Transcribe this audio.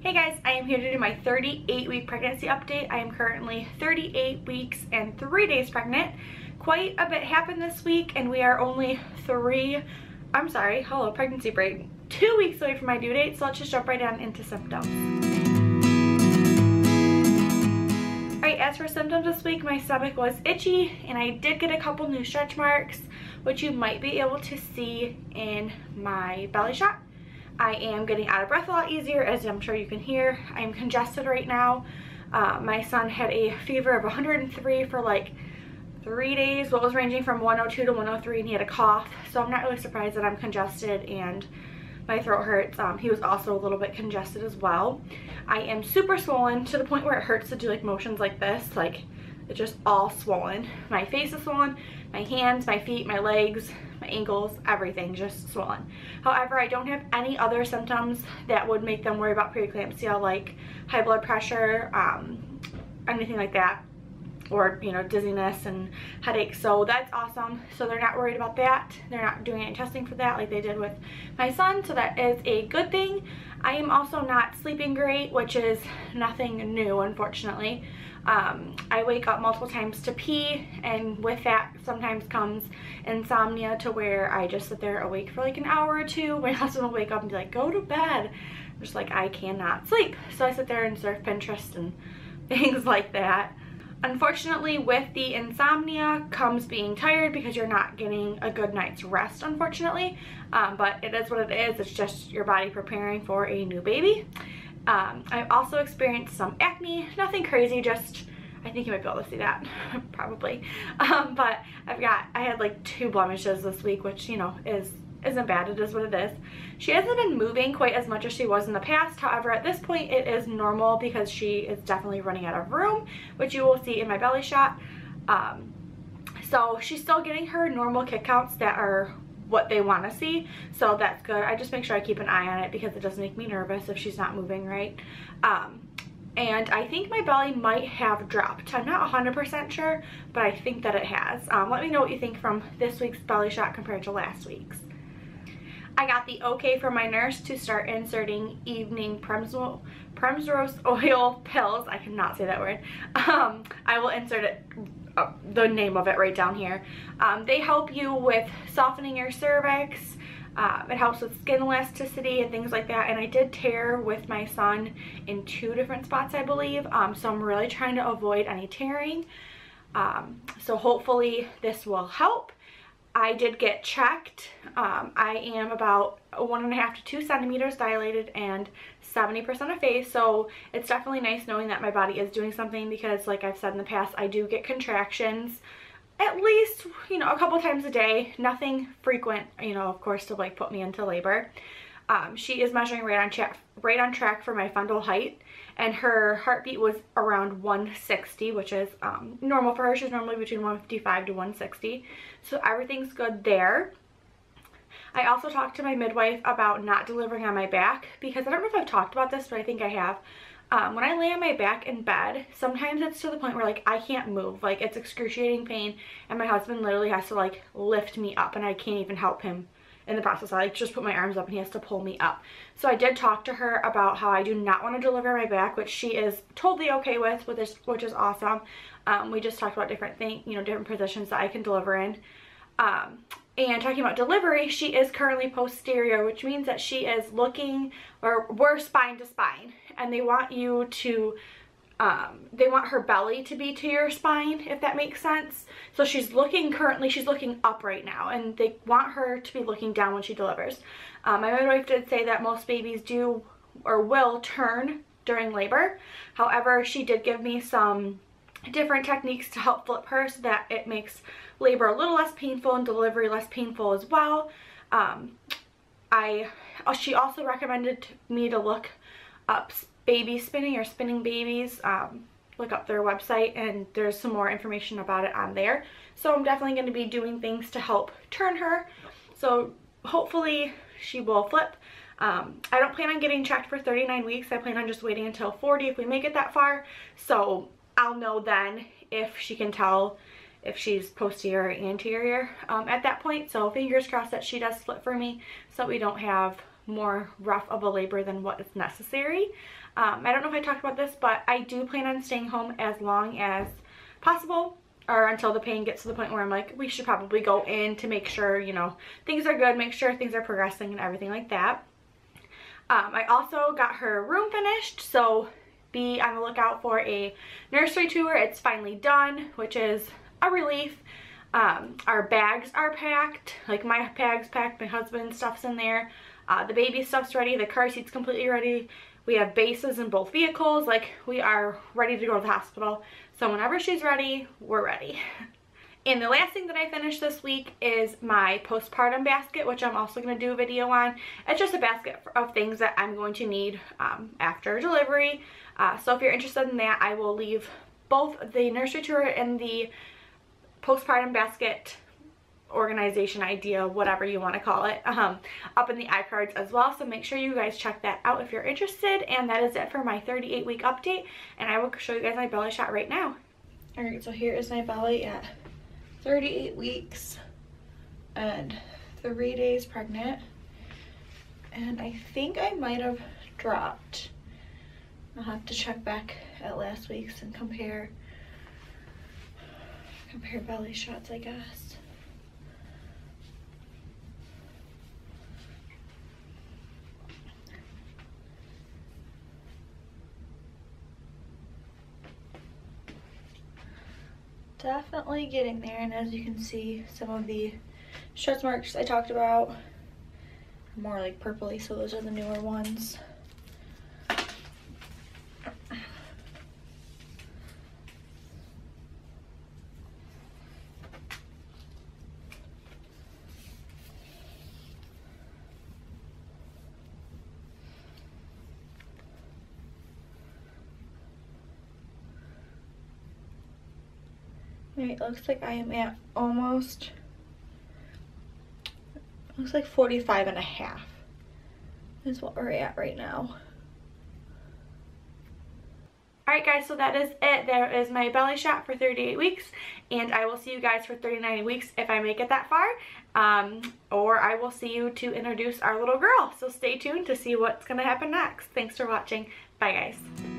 Hey guys, I am here to do my 38-week pregnancy update. I am currently 38 weeks and 3 days pregnant. Quite a bit happened this week and we are only pregnancy break, 2 weeks away from my due date, so let's just jump right on into symptoms. Alright, as for symptoms this week, my stomach was itchy and I did get a couple new stretch marks, which you might be able to see in my belly shot. I am getting out of breath a lot easier, as I'm sure you can hear. I am congested right now. My son had a fever of 103 for like 3 days. What was ranging from 102 to 103, and he had a cough. So I'm not really surprised that I'm congested and my throat hurts. He was also a little bit congested as well. I am super swollen to the point where it hurts to do like motions like this. Like, it's just all swollen. My face is swollen, my hands, my feet, my legs, my ankles, everything just swollen. However, I don't have any other symptoms that would make them worry about preeclampsia, like high blood pressure, anything like that, or dizziness and headaches. So that's awesome. So they're not worried about that. They're not doing any testing for that like they did with my son, so that is a good thing. I am also not sleeping great, which is nothing new, unfortunately. I wake up multiple times to pee, and with that sometimes comes insomnia, to where I just sit there awake for like an hour or two. My husband will wake up and be like, go to bed. I'm just like, I cannot sleep. So I sit there and surf Pinterest and things like that. Unfortunately, with the insomnia comes being tired because you're not getting a good night's rest, unfortunately. But it is what it is. It's just your body preparing for a new baby. I've also experienced some acne, nothing crazy, just, I think you might be able to see that, probably. But I had like 2 blemishes this week, which, isn't bad. It is what it is. She hasn't been moving quite as much as she was in the past. However, at this point it is normal because she is definitely running out of room, which you will see in my belly shot. So she's still getting her normal kick counts that are what they want to see, so that's good. I just make sure I keep an eye on it because it does make me nervous if she's not moving right. And I think my belly might have dropped. I'm not 100% sure, but I think that it has. Let me know what you think from this week's belly shot compared to last week's. I got the okay from my nurse to start inserting evening Primrose oil pills. I cannot say that word. I will insert it, the name of it right down here. They help you with softening your cervix. It helps with skin elasticity and things like that. And I did tear with my son in 2 different spots, I believe. So I'm really trying to avoid any tearing. So hopefully this will help. I did get checked. I am about 1.5 to 2 centimeters dilated and 70% effaced, so it's definitely nice knowing that my body is doing something, because like I've said in the past, I do get contractions at least, a couple times a day. Nothing frequent, of course, to like put me into labor. She is measuring right on track for my fundal height, and her heartbeat was around 160, which is normal for her. She's normally between 155 to 160, so everything's good there. I also talked to my midwife about not delivering on my back, because I don't know if I've talked about this, but I think I have. When I lay on my back in bed, sometimes it's to the point where like I can't move, like it's excruciating pain, and my husband literally has to like lift me up, and I can't even help him in the process. I like just put my arms up and he has to pull me up. So I did talk to her about how I do not want to deliver my back, which she is totally okay with which is awesome. We just talked about different things, different positions that I can deliver in. And talking about delivery, she is currently posterior, which means that she is looking, or we're spine to spine, and they want you to they want her belly to be to your spine, if that makes sense. So she's looking up right now, and they want her to be looking down when she delivers. My midwife did say that most babies do or will turn during labor. However, she did give me some different techniques to help flip her so that it makes labor a little less painful and delivery less painful as well. She also recommended me to look up baby spinning or spinning babies. Look up their website, and there's some more information about it on there. So I'm definitely going to be doing things to help turn her, so hopefully she will flip. I don't plan on getting checked for 39 weeks. I plan on just waiting until 40 if we make it that far, so I'll know then if she can tell if she's posterior or anterior at that point. So fingers crossed that she does flip for me, so we don't have more rough of a labor than what is necessary. I don't know if I talked about this, but I do plan on staying home as long as possible, or until the pain gets to the point where I'm like, we should probably go in to make sure, you know, things are good, make sure things are progressing and everything like that. I also got her room finished, so be on the lookout for a nursery tour. It's finally done, which is a relief. Our bags are packed, like my bag's packed, my husband's stuff's in there, the baby stuff's ready, the car seat's completely ready. We have bases in both vehicles, like we are ready to go to the hospital. So whenever she's ready, we're ready. And the last thing that I finished this week is my postpartum basket, which I'm also going to do a video on. It's just a basket of things that I'm going to need after delivery. So if you're interested in that, I will leave both the nursery tour and the postpartum basket organization idea, whatever you want to call it, up in the iCards as well. So make sure you guys check that out if you're interested. And that is it for my 38-week update. And I will show you guys my belly shot right now. Alright, so here is my belly at 38 weeks and 3 days pregnant, and I think I might have dropped. I'll have to check back at last week's and compare belly shots, I guess. Definitely getting there, and as you can see, some of the stretch marks I talked about are more like purpley, so those are the newer ones. It looks like I am at almost, looks like 45 and a half is what we're at right now. Alright guys, so that is it. There is my belly shot for 38 weeks, and I will see you guys for 39 weeks if I make it that far, or I will see you to introduce our little girl. So stay tuned to see what's going to happen next. Thanks for watching. Bye guys.